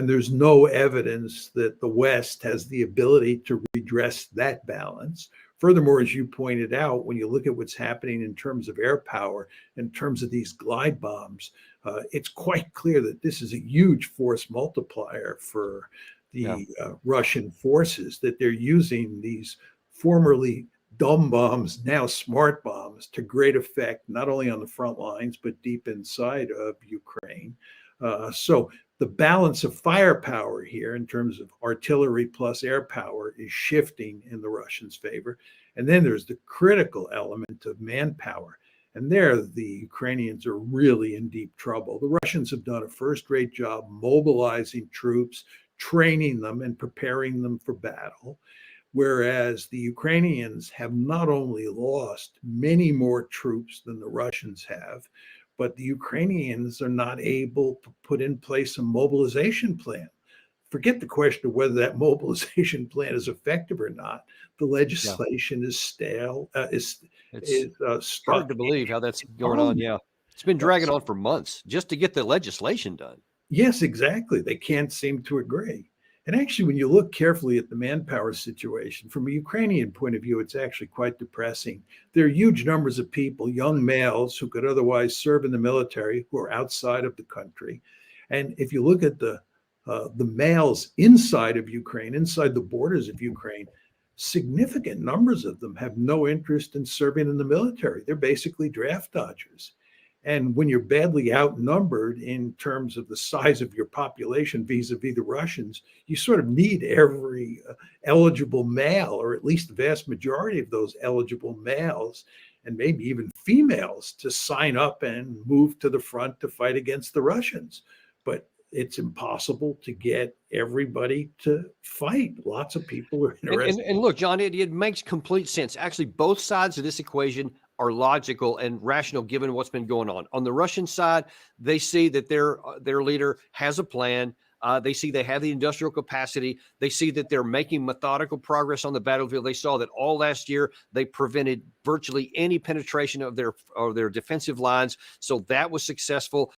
And there's no evidence that the West has the ability to redress that balance. Furthermore, as you pointed out, when you look at what's happening in terms of air power, in terms of these glide bombs, it's quite clear that this is a huge force multiplier for the Russian forces, that they're using these formerly dumb bombs, now smart bombs, to great effect, not only on the front lines, but deep inside of Ukraine. So the balance of firepower here in terms of artillery plus air power is shifting in the Russians' favor. And then there's the critical element of manpower. And there, the Ukrainians are really in deep trouble. The Russians have done a first-rate job mobilizing troops, training them, and preparing them for battle. Whereas the Ukrainians have not only lost many more troops than the Russians have, but the Ukrainians are not able to put in place a mobilization plan. Forget the question of whether that mobilization plan is effective or not. The legislation is stale. It's hard to believe how that's going on. Yeah, it's been dragging on for months just to get the legislation done. Yes, exactly. They can't seem to agree. And actually, when you look carefully at the manpower situation, from a Ukrainian point of view, it's actually quite depressing. There are huge numbers of people, young males, who could otherwise serve in the military, who are outside of the country. And if you look at the males inside of Ukraine, inside the borders of Ukraine, significant numbers of them have no interest in serving in the military. They're basically draft dodgers. And when you're badly outnumbered in terms of the size of your population vis-a-vis the Russians, you sort of need every eligible male, or at least the vast majority of those eligible males, and maybe even females, to sign up and move to the front to fight against the Russians. But it's impossible to get everybody to fight. Lots of people are interested. And look, John, it makes complete sense. Actually, both sides of this equation are logical and rational given what's been going on. On the Russian side, they see that their leader has a plan. They see they have the industrial capacity. They see that they're making methodical progress on the battlefield. They saw that all last year they prevented virtually any penetration of their defensive lines. So that was successful.